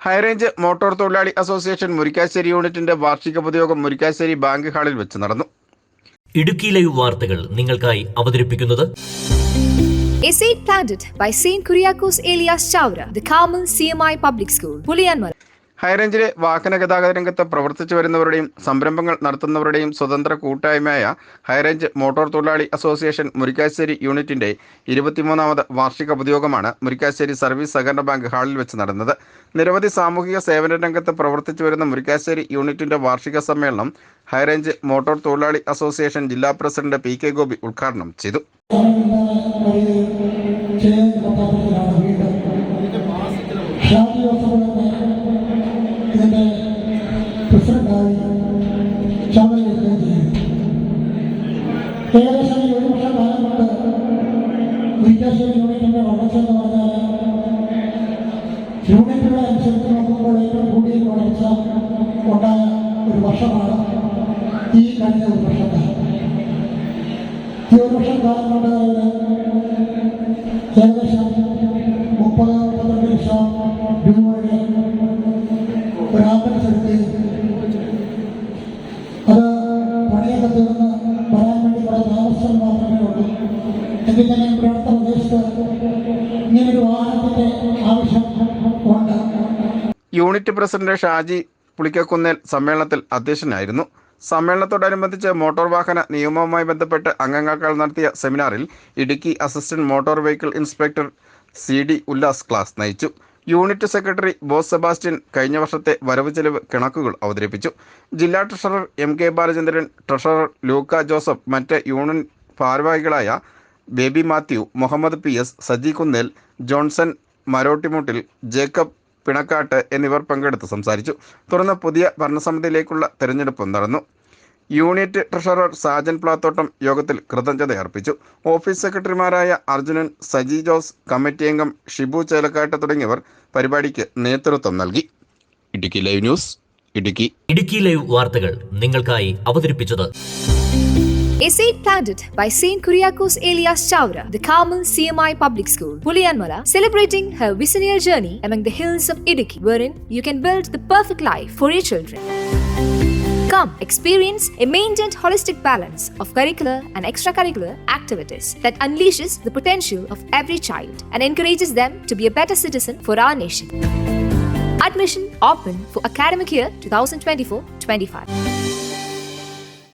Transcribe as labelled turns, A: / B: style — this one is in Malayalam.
A: ഹൈറേഞ്ച് മോട്ടോർ തൊഴിലാളി അസോസിയേഷൻ മുരിക്കാശ്ശേരി യൂണിറ്റിന്റെ വാർഷിക പൊതുയോഗം മുരിക്കാശ്ശേരി ബാങ്ക് ഹാളിൽ വെച്ച് നടന്നു.
B: ഇടുക്കി ലൈവ് വാർത്തകൾ നിങ്ങൾക്കായി അവതരിപ്പിക്കുന്നത്
C: Essay planted by St. Kuriakos Elias Chavra, the Carmel CMI Public School, Puliyanmala.
A: ഹൈറേഞ്ചിലെ വാഹന ഗതാഗത രംഗത്ത് പ്രവർത്തിച്ചു വരുന്നവരുടെയും സംരംഭങ്ങൾ നടത്തുന്നവരുടെയും സ്വതന്ത്ര കൂട്ടായ്മയായ ഹൈറേഞ്ച് മോട്ടോർ തൊഴിലാളി അസോസിയേഷൻ മുരിക്കാശ്ശേരി യൂണിറ്റിന്റെ 23ാമത് വാർഷിക പൊതുയോഗമാണ് മുരിക്കാശ്ശേരി സർവീസ് സഹകരണ ബാങ്ക് ഹാളിൽ വെച്ച് നടന്നത്. നിരവധി സാമൂഹിക സേവന രംഗത്ത് പ്രവർത്തിച്ചു വരുന്ന മുരിക്കാശ്ശേരി യൂണിറ്റിന്റെ വാർഷിക സമ്മേളനം ഹൈറേഞ്ച് മോട്ടോർ തൊഴിലാളി അസോസിയേഷൻ ജില്ലാ പ്രസിഡന്റ് പി കെ ഗോപി ഉദ്ഘാടനം ചെയ്തു.
D: ഇതിൻ്റെ പ്രസിഡന്റായി ചുമതലയേൽക്കുകയും ചെയ്തു. ഏകദേശം 1 വർഷം കാലം കൊണ്ട് മുരിക്കാശ്ശേരി യൂണിറ്റിൻ്റെ വളർച്ച എന്ന് പറഞ്ഞാൽ യൂണിറ്റുകളെ അനുസരിച്ച് നോക്കുമ്പോൾ ഏറ്റവും കൂടിയ വളർച്ച ഉണ്ടായ ഒരു വർഷമാണ് ഈ കഴിഞ്ഞ 1 വർഷക്കാലം. ഈ 1 വർഷക്കാലം കൊണ്ട് ഏകദേശം 30-32 ലക്ഷം രൂപയുടെ ഒരാമ്പൽസെടുത്ത് അത് പണിയൊക്കെ തീർന്ന് പറയാൻ വേണ്ടി കുറെ താമസം മാത്രമേ ഉള്ളൂ. എങ്കിൽ തന്നെ ഇവിടെ അടുത്ത പ്രദേശത്ത് ഇങ്ങനൊരു വാഹനത്തിന്റെ ആവശ്യം ഉണ്ട്.
A: യൂണിറ്റ് പ്രസിഡന്റ് ഷാജി പുളിക്കക്കുന്നേൽ സമ്മേളനത്തിൽ അധ്യക്ഷനായിരുന്നു. സമ്മേളനത്തോടനുബന്ധിച്ച് മോട്ടോർ വാഹന നിയമവുമായി ബന്ധപ്പെട്ട് അംഗങ്ങൾ നടത്തിയ സെമിനാറിൽ Idukki assistant motor vehicle inspector CD Ullas class നയിച്ചു. യൂണിറ്റ് സെക്രട്ടറി ബോസ് സെബാസ്റ്റ്യൻ കഴിഞ്ഞ വർഷത്തെ വരവ് ചെലവ് കണക്കുകൾ അവതരിപ്പിച്ചു. ജില്ലാ treasurer MK Balachandran, treasurer Luka Joseph, മറ്റ് യൂണിയൻ ഭാരവാഹികളായ ബേബി മാത്യു, മുഹമ്മദ് PS, സജി കുന്നേൽ, ജോൺസൺ മരോട്ടിമുട്ടിൽ, ജേക്കബ് പിണക്കാട്ട് എന്നിവർ പങ്കെടുത്ത് സംസാരിച്ചു. തുടർന്ന് പുതിയ ഭരണസമിതിയിലേക്കുള്ള തെരഞ്ഞെടുപ്പ് നടന്നു. യൂണിറ്റ് ട്രഷറർ സാജൻ പ്ലാത്തോട്ടം യോഗത്തിൽ കൃതജ്ഞത അർപ്പിച്ചു. ഓഫീസ് സെക്രട്ടറിമാരായ അർജുനൻ, സജി ജോസ്, കമ്മിറ്റി അംഗം ഷിബു ചേലക്കാട്ട് തുടങ്ങിയവർ പരിപാടിക്ക് നേതൃത്വം നൽകി. Idukki live news, Idukki.
B: Idukki live വാർത്തകൾ നിങ്ങൾക്കായി അവതരിപ്പിച്ചത്
C: Essay planted by St. Kuriakos Elias Chavra, the Carmel CMI Public School, Puliyanmala, celebrating her visionary journey among the hills of Idukki, wherein you can build the perfect life for your children. Come experience a maintained holistic balance of curricular and extracurricular activities that unleashes the potential of every child and encourages them to be a better citizen for our nation. Admission open for academic year 2024-25.